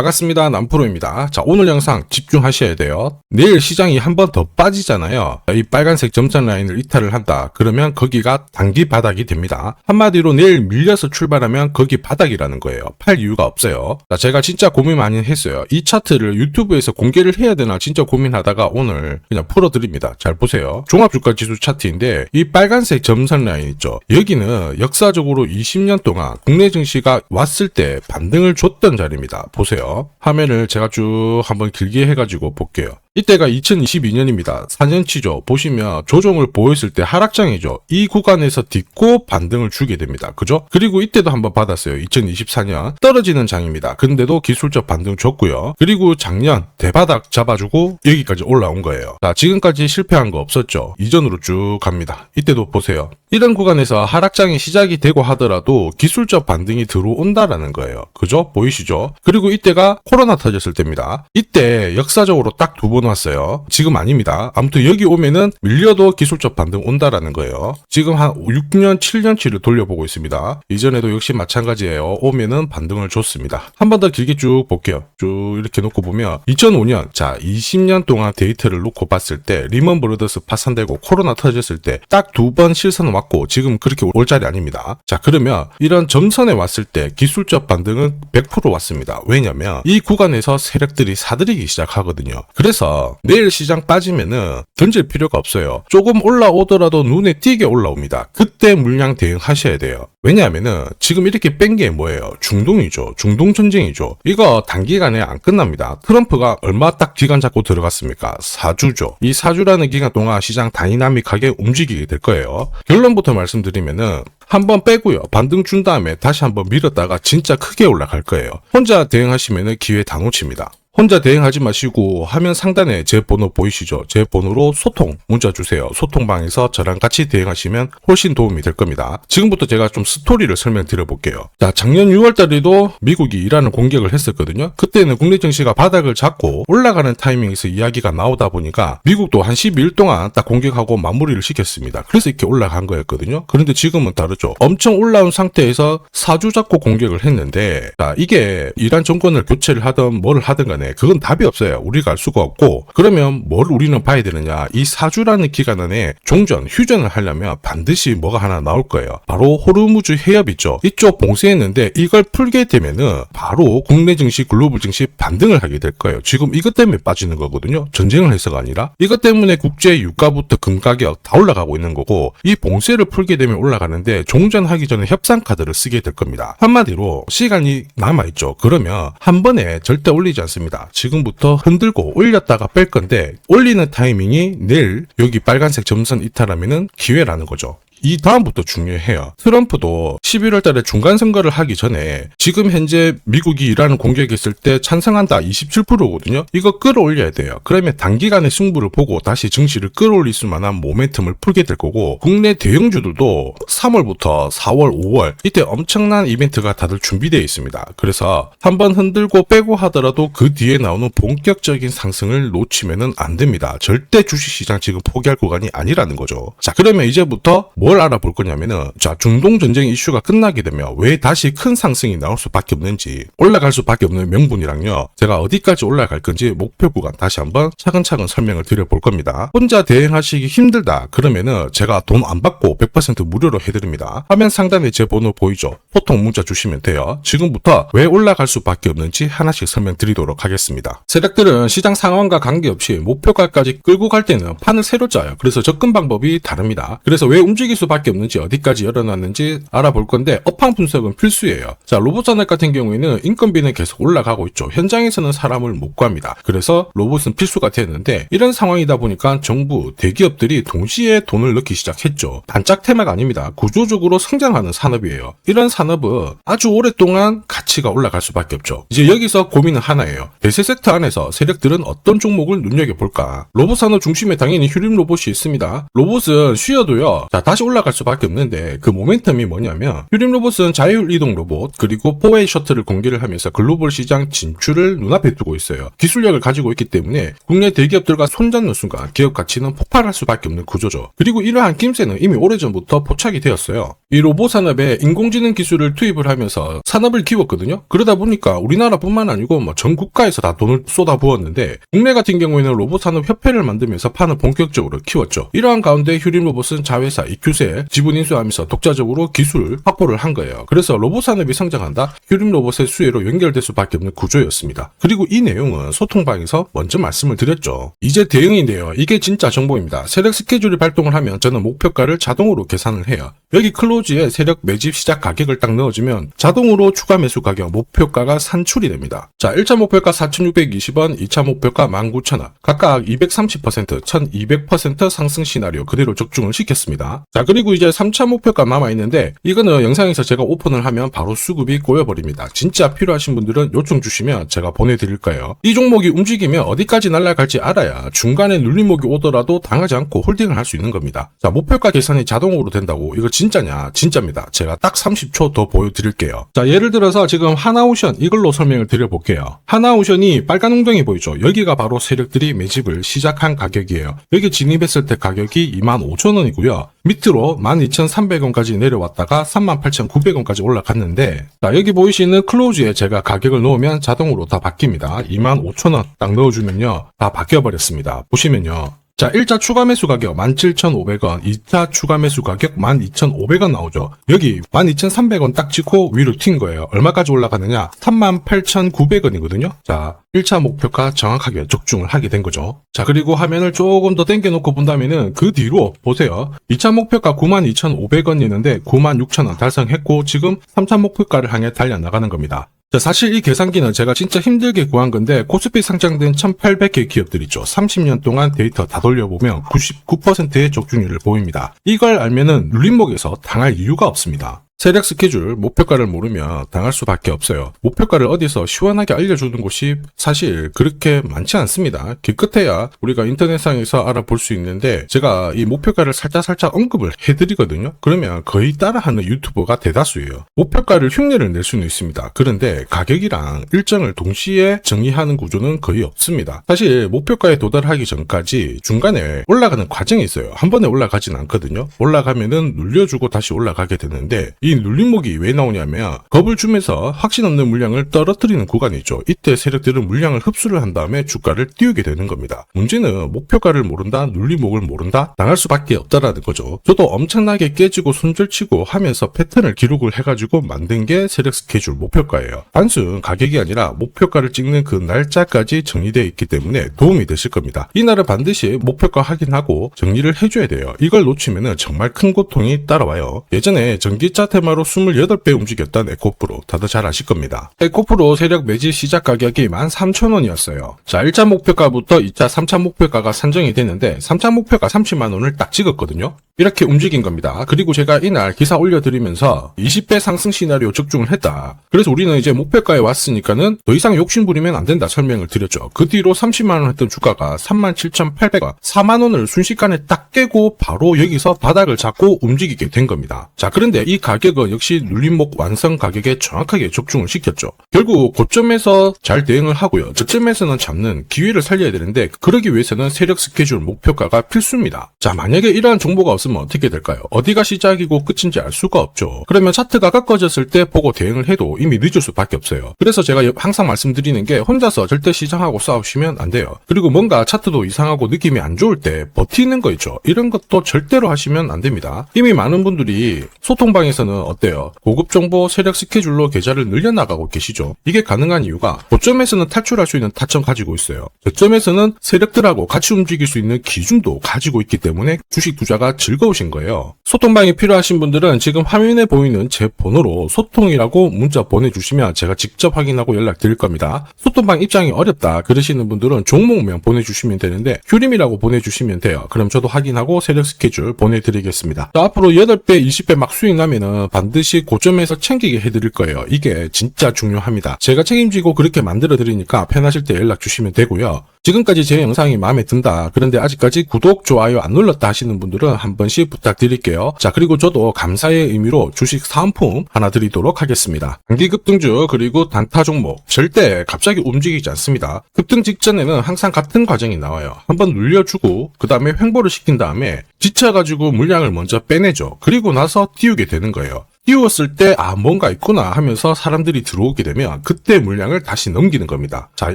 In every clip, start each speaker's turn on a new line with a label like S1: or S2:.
S1: 반갑습니다. 남프로입니다. 자, 오늘 영상 집중하셔야 돼요. 내일 시장이 한 번 더 빠지잖아요. 이 빨간색 점선 라인을 이탈을 한다. 그러면 거기가 단기 바닥이 됩니다. 한마디로 내일 밀려서 출발하면 거기 바닥이라는 거예요. 팔 이유가 없어요. 자, 제가 진짜 고민 많이 했어요. 이 차트를 유튜브에서 공개를 해야 되나 진짜 고민하다가 오늘 그냥 풀어드립니다. 잘 보세요. 종합주가지수 차트인데 이 빨간색 점선 라인 있죠. 여기는 역사적으로 20년 동안 국내 증시가 왔을 때 반등을 줬던 자리입니다. 보세요. 화면을 제가 쭉 한번 길게 해가지고 볼게요. 이때가 2022년입니다. 4년치죠. 보시면 조정을 보였을 때 하락장이죠. 이 구간에서 딛고 반등을 주게 됩니다. 그죠? 그리고 이때도 한번 받았어요. 2024년 떨어지는 장입니다. 근데도 기술적 반등 줬고요. 그리고 작년 대바닥 잡아주고 여기까지 올라온 거예요. 자, 지금까지 실패한 거 없었죠. 이전으로 쭉 갑니다. 이때도 보세요. 이런 구간에서 하락장이 시작이 되고 하더라도 기술적 반등이 들어온다라는 거예요. 그죠? 보이시죠? 그리고 이때가 코로나 터졌을 때입니다. 이때 역사적으로 딱 두 번 왔어요. 지금 아닙니다. 아무튼 여기 오면은 밀려도 기술적 반등 온다라는 거예요. 지금 한 6년, 7년치를 돌려보고 있습니다. 이전에도 역시 마찬가지예요. 오면은 반등을 줬습니다. 한 번 더 길게 쭉 볼게요. 쭉 이렇게 놓고 보면 2005년, 자 20년 동안 데이터를 놓고 봤을 때 리먼 브러더스 파산되고 코로나 터졌을 때 딱 두 번 실선 왔고 지금 그렇게 올 자리 아닙니다. 자, 그러면 이런 점선에 왔을 때 기술적 반등은 100% 왔습니다. 왜냐면 이 구간에서 세력들이 사들이기 시작하거든요. 그래서 내일 시장 빠지면은 던질 필요가 없어요. 조금 올라오더라도 눈에 띄게 올라옵니다. 그때 물량 대응하셔야 돼요. 왜냐하면은 지금 이렇게 뺀 게 뭐예요? 중동이죠. 중동 전쟁이죠. 이거 단기간에 안 끝납니다. 트럼프가 얼마 딱 기간 잡고 들어갔습니까? 4주죠. 이 4주라는 기간 동안 시장 다이나믹하게 움직이게 될 거예요. 결론부터 말씀드리면은 한번 빼고요. 반등 준 다음에 다시 한번 밀었다가 진짜 크게 올라갈 거예요. 혼자 대응하시면은 기회 다 놓칩니다. 혼자 대응하지 마시고 화면 상단에 제 번호 보이시죠? 제 번호로 소통 문자 주세요. 소통방에서 저랑 같이 대응하시면 훨씬 도움이 될 겁니다. 지금부터 제가 좀 스토리를 설명드려 볼게요. 자, 작년 6월달에도 미국이 이란을 공격을 했었거든요. 그때는 국내 증시가 바닥을 잡고 올라가는 타이밍에서 이야기가 나오다 보니까 미국도 한 12일 동안 딱 공격하고 마무리를 시켰습니다. 그래서 이렇게 올라간 거였거든요. 그런데 지금은 다르죠. 엄청 올라온 상태에서 4주 잡고 공격을 했는데, 자, 이게 이란 정권을 교체를 하든 뭘 하든 간에 그건 답이 없어요. 우리가 알 수가 없고, 그러면 뭘 우리는 봐야 되느냐. 이 4주라는 기간 안에 종전, 휴전을 하려면 반드시 뭐가 하나 나올 거예요. 바로 호르무즈 해협 있죠. 이쪽 봉쇄했는데 이걸 풀게 되면은 바로 국내 증시, 글로벌 증시 반등을 하게 될 거예요. 지금 이것 때문에 빠지는 거거든요. 전쟁을 해서가 아니라. 이것 때문에 국제 유가부터 금 가격 다 올라가고 있는 거고, 이 봉쇄를 풀게 되면 올라가는데 종전하기 전에 협상 카드를 쓰게 될 겁니다. 한마디로 시간이 남아있죠. 그러면 한 번에 절대 올리지 않습니다. 지금부터 흔들고 올렸다가 뺄 건데 올리는 타이밍이 내일 여기 빨간색 점선 이탈하면은 기회라는 거죠. 이 다음부터 중요해요. 트럼프도 11월 달에 중간선거를 하기 전에 지금 현재 미국이 이란을 공격했을 때 찬성한다 27%거든요. 이거 끌어올려야 돼요. 그러면 단기간의 승부를 보고 다시 증시를 끌어올릴 수만한 모멘텀을 풀게 될 거고, 국내 대형주들도 3월부터 4월, 5월 이때 엄청난 이벤트가 다들 준비되어 있습니다. 그래서 한번 흔들고 빼고 하더라도 그 뒤에 나오는 본격적인 상승을 놓치면은 안 됩니다. 절대 주식시장 지금 포기할 구간이 아니라는 거죠. 자, 그러면 이제부터 뭘 알아볼 거냐면은, 자, 중동 전쟁 이슈가 끝나게 되면 왜 다시 큰 상승이 나올 수밖에 없는지, 올라갈 수밖에 없는 명분이랑요, 제가 어디까지 올라갈 건지 목표 구간 다시 한번 차근차근 설명을 드려볼 겁니다. 혼자 대응하시기 힘들다 그러면은 제가 돈 안 받고 100% 무료로 해드립니다. 화면 상단에 제 번호 보이죠? 소통 문자 주시면 돼요. 지금부터 왜 올라갈 수밖에 없는지 하나씩 설명드리도록 하겠습니다. 세력들은 시장 상황과 관계없이 목표가까지 끌고 갈 때는 판을 새로 짜요. 그래서 접근 방법이 다릅니다. 그래서 왜 움직일 수밖에 없는지, 어디까지 열어놨는지 알아볼 건데 업황 분석은 필수예요. 자, 로봇산업 같은 경우에는 인건비는 계속 올라가고 있죠. 현장에서는 사람을 못 구합니다. 그래서 로봇은 필수가 되는데, 이런 상황이다 보니까 정부, 대기업들이 동시에 돈을 넣기 시작했죠. 단짝 테마가 아닙니다. 구조적으로 성장하는 산업이에요. 이런 산업은 아주 오랫동안 가치가 올라갈 수밖에 없죠. 이제 여기서 고민은 하나예요. 대세 섹터 안에서 세력들은 어떤 종목을 눈여겨볼까? 로봇 산업 중심에 당연히 휴림 로봇이 있습니다. 로봇은 쉬어도요, 자, 다시 올라갈 수밖에 없는데 그 모멘텀이 뭐냐면 휴림 로봇은 자율 이동 로봇 그리고 포웨이 셔틀을 공개를 하면서 글로벌 시장 진출을 눈앞에 두고 있어요. 기술력을 가지고 있기 때문에 국내 대기업들과 손잡는 순간 기업 가치는 폭발할 수밖에 없는 구조죠. 그리고 이러한 낌새는 이미 오래전부터 포착이 되었어요. 이 로봇 산업에 인공지능 기술을 투입을 하면서 산업을 키웠거든요. 그러다 보니까 우리나라뿐만 아니고 전 국가에서 다 돈을 쏟아부었는데 국내 같은 경우에는 로봇 산업 협회를 만들면서 판을 본격적으로 키웠죠. 이러한 가운데 휴림 로봇은 자회사 EQC에 지분 인수하면서 독자적으로 기술을 확보를 한 거예요. 그래서 로봇 산업이 성장한다, 휴림 로봇의 수혜로 연결될 수밖에 없는 구조였습니다. 그리고 이 내용은 소통방에서 먼저 말씀을 드렸죠. 이제 대응인데요. 이게 진짜 정보입니다. 세력 스케줄이 발동을 하면 저는 목표가를 자동으로 계산을 해요. 여기 클로즈에 세력 매집 시작 가격을 딱 넣어주면 자동으로 추가 매수 가격 목표가가 산출이 됩니다. 자, 1차 목표가 4,620원, 2차 목표가 19,000원, 각각 230%, 1,200% 상승 시나리오 그대로 적중을 시켰습니다. 자, 그리고 이제 3차 목표가 남아있는데 이거는 영상에서 제가 오픈을 하면 바로 수급이 꼬여버립니다. 진짜 필요하신 분들은 요청 주시면 제가 보내드릴 거예요. 이 종목이 움직이면 어디까지 날아갈지 알아야 중간에 눌림목이 오더라도 당하지 않고 홀딩을 할 수 있는 겁니다. 자, 목표가 계산이 자동으로 된다고 이거 진짜냐? 진짜입니다. 제가 딱 30초 더 보여드릴게요. 자, 예를 들어서 지금 하나오션 이걸로 설명을 드려볼게요. 하나오션이 빨간 웅덩이 보이죠? 여기가 바로 세력들이 매집을 시작한 가격이에요. 여기 진입했을 때 가격이 25,000원이고요. 밑으로 12,300원까지 내려왔다가 38,900원까지 올라갔는데, 자, 여기 보이시는 클로즈에 제가 가격을 넣으면 자동으로 다 바뀝니다. 25,000원 딱 넣어주면요, 다 바뀌어버렸습니다. 보시면요. 자, 1차 추가 매수 가격 17,500원, 2차 추가 매수 가격 12,500원 나오죠. 여기 12,300원 딱 찍고 위로 튄 거예요. 얼마까지 올라가느냐? 38,900원이거든요. 자, 1차 목표가 정확하게 적중을 하게 된 거죠. 자, 그리고 화면을 조금 더 당겨놓고 본다면은 그 뒤로 보세요. 2차 목표가 92,500원이었는데 96,000원 달성했고 지금 3차 목표가를 향해 달려나가는 겁니다. 자, 사실 이 계산기는 제가 진짜 힘들게 구한 건데 코스피 상장된 1800개 기업들 있죠. 30년 동안 데이터 다 돌려보면 99%의 적중률을 보입니다. 이걸 알면은 눌림목에서 당할 이유가 없습니다. 세력 스케줄, 목표가를 모르면 당할 수밖에 없어요. 목표가를 어디서 시원하게 알려주는 곳이 사실 그렇게 많지 않습니다. 기껏해야 우리가 인터넷상에서 알아볼 수 있는데 제가 이 목표가를 살짝 언급을 해드리거든요. 그러면 거의 따라하는 유튜버가 대다수예요. 목표가를 흉내를 낼 수는 있습니다. 그런데 가격이랑 일정을 동시에 정의하는 구조는 거의 없습니다. 사실 목표가에 도달하기 전까지 중간에 올라가는 과정이 있어요. 한 번에 올라가진 않거든요. 올라가면은 눌려주고 다시 올라가게 되는데 이 눌림목이 왜 나오냐면 겁을 주면서 확신 없는 물량을 떨어뜨리는 구간이 있죠. 이때 세력들은 물량을 흡수를 한 다음에 주가를 띄우게 되는 겁니다. 문제는 목표가를 모른다, 눌림목을 모른다, 당할 수밖에 없다라는 거죠. 저도 엄청나게 깨지고 손절치고 하면서 패턴을 기록을 해가지고 만든 게 세력 스케줄 목표가예요. 단순 가격이 아니라 목표가를 찍는 그 날짜까지 정리되어 있기 때문에 도움이 되실 겁니다. 이날은 반드시 목표가 확인하고 정리를 해줘야 돼요. 이걸 놓치면 정말 큰 고통이 따라와요. 예전에 전기차 테마로 28배 움직였던 에코프로 다들 잘 아실 겁니다. 에코프로 세력 매집 시작 가격이 13,000원이었어요. 자, 1차 목표가부터 2차, 3차 목표가가 산정이 됐는데 3차 목표가 30만원을 딱 찍었거든요. 이렇게 움직인 겁니다. 그리고 제가 이날 기사 올려드리면서 20배 상승 시나리오 적중을 했다. 그래서 우리는 이제 목표가에 왔으니까는 더 이상 욕심 부리면 안 된다 설명을 드렸죠. 그 뒤로 30만원 했던 주가가 37,800원, 4만원을 순식간에 딱 깨고 바로 여기서 바닥을 잡고 움직이게 된 겁니다. 자, 그런데 이 가격은 역시 눌림목 완성 가격에 정확하게 적중을 시켰죠. 결국 고점에서 잘 대응을 하고요. 저점에서는 잡는 기회를 살려야 되는데 그러기 위해서는 세력 스케줄 목표가가 필수입니다. 자, 만약에 이러한 정보가 없으면 어떻게 될까요? 어디가 시작이고 끝인지 알 수가 없죠. 그러면 차트가 꺾어졌을 때 보고 대응을 해도 이미 늦을 수밖에 없어요. 그래서 제가 항상 말씀드리는 게 혼자서 절대 시장하고 싸우시면 안 돼요. 그리고 뭔가 차트도 이상하고 느낌이 안 좋을 때 버티는 거 있죠. 이런 것도 절대로 하시면 안 됩니다. 이미 많은 분들이 소통방에서는 어때요? 고급 정보 세력 스케줄로 계좌를 늘려나가고 계시죠. 이게 가능한 이유가 고점에서는 탈출할 수 있는 타점 가지고 있어요. 저점에서는 세력들하고 같이 움직일 수 있는 기준도 가지고 있기 때문에 주식 투자가 즐거우신 거예요. 소통방이 필요하신 분들은 지금 화면에 보이는 제 번호로 소통이라고 문자 보내주시면 제가 직접 확인하고 연락드릴 겁니다. 소통방 입장이 어렵다 그러시는 분들은 종목명 보내주시면 되는데 휴림이라고 보내주시면 돼요. 그럼 저도 확인하고 세력 스케줄 보내드리겠습니다. 자, 앞으로 8배, 20배 막 수익 나면은 반드시 고점에서 챙기게 해드릴 거예요. 이게 진짜 중요합니다. 제가 책임지고 그렇게 만들어 드리니까 편하실 때 연락 주시면 되고요. 지금까지 제 영상이 마음에 든다, 그런데 아직까지 구독, 좋아요 안 눌렀다 하시는 분들은 한 번씩 부탁드릴게요. 자, 그리고 저도 감사의 의미로 주식 사은품 하나 드리도록 하겠습니다. 단기 급등주 그리고 단타 종목 절대 갑자기 움직이지 않습니다. 급등 직전에는 항상 같은 과정이 나와요. 한번 눌려주고 그 다음에 횡보를 시킨 다음에 지쳐가지고 물량을 먼저 빼내죠. 그리고 나서 띄우게 되는 거예요. 띄웠을 때 뭔가 있구나 하면서 사람들이 들어오게 되면 그때 물량을 다시 넘기는 겁니다. 자,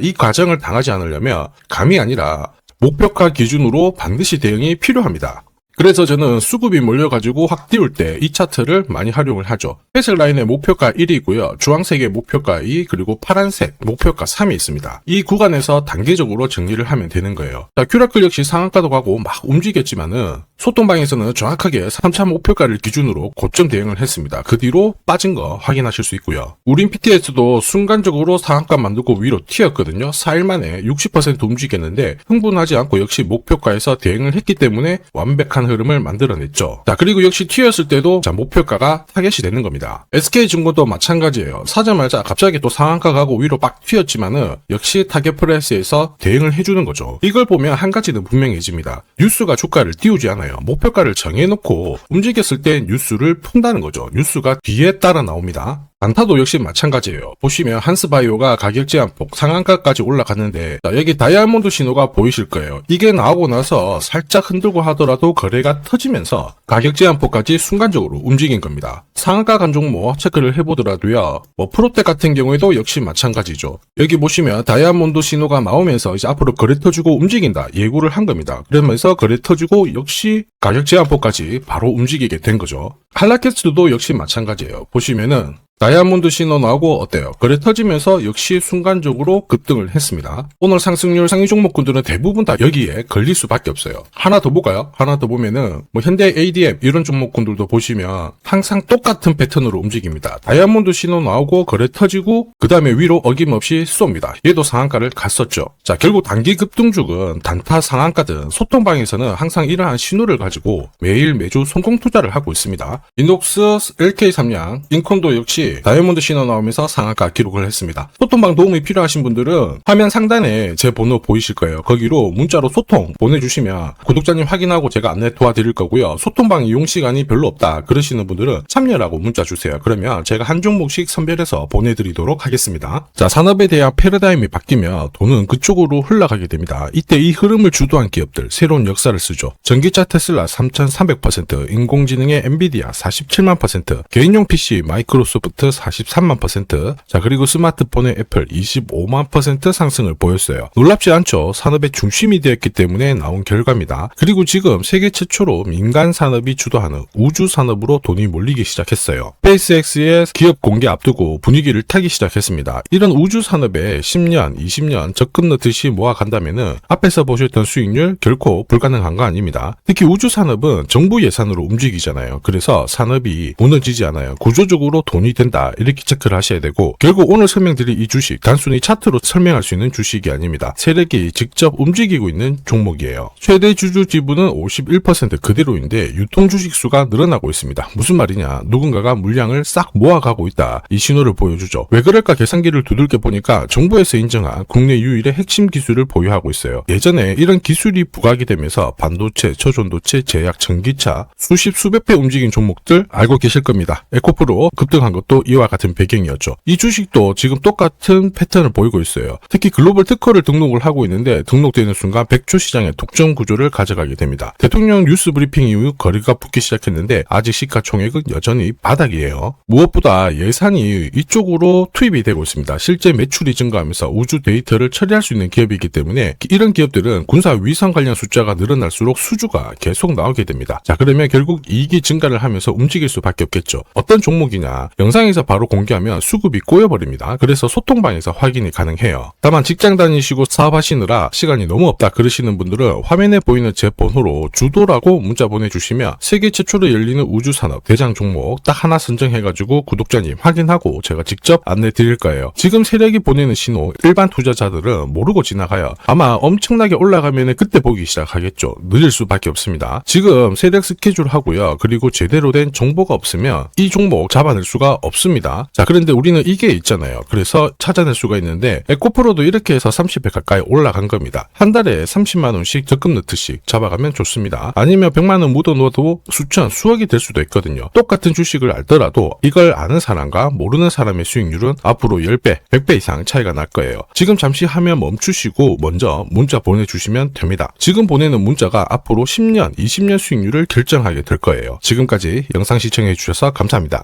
S1: 이 과정을 당하지 않으려면 감이 아니라 목표가 기준으로 반드시 대응이 필요합니다. 그래서 저는 수급이 몰려가지고 확 띄울 때 이 차트를 많이 활용을 하죠. 회색 라인의 목표가 1이고요. 주황색의 목표가 2, 그리고 파란색 목표가 3이 있습니다. 이 구간에서 단계적으로 정리를 하면 되는 거예요. 자, 큐라클 역시 상한가도 가고 막 움직였지만은 소통방에서는 정확하게 3차 목표가를 기준으로 고점 대응을 했습니다. 그 뒤로 빠진 거 확인하실 수 있고요. 우린 PTS도 순간적으로 상한가 만들고 위로 튀었거든요. 4일 만에 60% 움직였는데 흥분하지 않고 역시 목표가에서 대응을 했기 때문에 완벽한 흐름을 만들어냈죠. 자, 그리고 역시 튀었을 때도 자, 목표가가 타겟이 되는 겁니다. SK증권도 마찬가지예요. 사자마자 갑자기 또 상한가 가고 위로 막 튀었지만은 역시 타겟 프라이스에서 대응을 해주는 거죠. 이걸 보면 한 가지는 분명해집니다. 뉴스가 주가를 띄우지 않아요. 목표가를 정해놓고 움직였을 때 뉴스를 푼다는 거죠. 뉴스가 뒤에 따라 나옵니다. 단타도 역시 마찬가지예요. 보시면 한스바이오가 가격 제한폭 상한가까지 올라갔는데 자, 여기 다이아몬드 신호가 보이실 거예요. 이게 나오고 나서 살짝 흔들고 하더라도 거래가 터지면서 가격 제한폭까지 순간적으로 움직인 겁니다. 상한가 간 종목 체크를 해보더라도요. 프로텍 같은 경우에도 역시 마찬가지죠. 여기 보시면 다이아몬드 신호가 나오면서 이제 앞으로 거래 터지고 움직인다 예고를 한 겁니다. 그러면서 거래 터지고 역시 가격 제한폭까지 바로 움직이게 된 거죠. 한라캐스트도 역시 마찬가지예요. 보시면은 다이아몬드 신호 나오고 어때요? 거래 터지면서 역시 순간적으로 급등을 했습니다. 오늘 상승률 상위 종목군들은 대부분 다 여기에 걸릴 수밖에 없어요. 하나 더 볼까요? 하나 더 보면은 현대 ADM 이런 종목군들도 보시면 항상 똑같은 패턴으로 움직입니다. 다이아몬드 신호 나오고 거래 터지고 그 다음에 위로 어김없이 쏩니다. 얘도 상한가를 갔었죠. 자, 결국 단기 급등주는 단타 상한가든 소통방에서는 항상 이러한 신호를 가지고 매일 매주 성공 투자를 하고 있습니다. 이녹스, LK3양, 인콘도 역시 다이아몬드 신호 나오면서 상한가 기록을 했습니다. 소통방 도움이 필요하신 분들은 화면 상단에 제 번호 보이실 거예요. 거기로 문자로 소통 보내주시면 구독자님 확인하고 제가 안내 도와드릴 거고요. 소통방 이용 시간이 별로 없다 그러시는 분들은 참여라고 문자 주세요. 그러면 제가 한 종목씩 선별해서 보내드리도록 하겠습니다. 자, 산업에 대한 패러다임이 바뀌면 돈은 그쪽으로 흘러가게 됩니다. 이때 이 흐름을 주도한 기업들 새로운 역사를 쓰죠. 전기차 테슬라 3300%, 인공지능의 엔비디아 47만%, 개인용 PC 마이크로소프트 43만%, 자, 그리고 스마트폰의 애플 25만% 상승을 보였어요. 놀랍지 않죠? 산업의 중심이 되었기 때문에 나온 결과입니다. 그리고 지금 세계 최초로 민간 산업이 주도하는 우주 산업으로 돈이 몰리기 시작했어요. 스페이스X의 기업 공개 앞두고 분위기를 타기 시작했습니다. 이런 우주 산업에 10년, 20년 적금 넣듯이 모아간다면은 앞에서 보셨던 수익률 결코 불가능한 거 아닙니다. 특히 우주 산업은 정부 예산으로 움직이잖아요. 그래서 산업이 무너지지 않아요. 구조적으로 돈이 된다 이렇게 체크를 하셔야 되고, 결국 오늘 설명드릴 이 주식 단순히 차트로 설명할 수 있는 주식이 아닙니다. 세력이 직접 움직이고 있는 종목이에요. 최대 주주 지분은 51% 그대로인데 유통 주식 수가 늘어나고 있습니다. 무슨 말이냐, 누군가가 물량을 싹 모아가고 있다 이 신호를 보여주죠. 왜 그럴까 계산기를 두들겨 보니까 정부에서 인정한 국내 유일의 핵심 기술을 보유하고 있어요. 예전에 이런 기술이 부각이 되면서 반도체, 저전도체, 제약, 전기차 수십 수백 배 움직인 종목들 알고 계실 겁니다. 에코프로 급등한 것도 이와 같은 배경이었죠. 이 주식도 지금 똑같은 패턴을 보이고 있어요. 특히 글로벌 특허를 등록을 하고 있는데 등록되는 순간 백조 시장의 독점 구조를 가져가게 됩니다. 대통령 뉴스 브리핑 이후 거래가 붙기 시작했는데 아직 시가총액은 여전히 바닥이에요. 무엇보다 예산이 이쪽으로 투입이 되고 있습니다. 실제 매출이 증가하면서 우주 데이터를 처리할 수 있는 기업이기 때문에 이런 기업들은 군사 위성 관련 숫자가 늘어날수록 수주가 계속 나오게 됩니다. 자, 그러면 결국 이익이 증가를 하면서 움직일 수밖에 없겠죠. 어떤 종목이냐, 영상에서 바로 공개하면 수급이 꼬여버립니다. 그래서 소통방에서 확인이 가능해요. 다만 직장 다니시고 사업하시느라 시간이 너무 없다 그러시는 분들은 화면에 보이는 제 번호로 주도라고 문자 보내주시면 세계 최초로 열리는 우주산업 대장 종목 딱 하나 선정해가지고 구독자님 확인하고 제가 직접 안내 드릴 거예요. 지금 세력이 보내는 신호 일반 투자자들은 모르고 지나가요. 아마 엄청나게 올라가면 그때 보기 시작하겠죠. 늦을 수밖에 없습니다. 지금 세력 스케줄 하고요. 그리고 제대로 된 정보가 없으면 이 종목 잡아낼 수가 없습니다. 없습니다. 자, 그런데 우리는 이게 있잖아요. 그래서 찾아낼 수가 있는데 에코프로도 이렇게 해서 30배 가까이 올라간 겁니다. 한 달에 30만 원씩 적금 넣듯이 잡아가면 좋습니다. 아니면 100만 원 묻어놓아도 수천, 수억이 될 수도 있거든요. 똑같은 주식을 알더라도 이걸 아는 사람과 모르는 사람의 수익률은 앞으로 10배, 100배 이상 차이가 날 거예요. 지금 잠시 화면 멈추시고 먼저 문자 보내주시면 됩니다. 지금 보내는 문자가 앞으로 10년, 20년 수익률을 결정하게 될 거예요. 지금까지 영상 시청해 주셔서 감사합니다.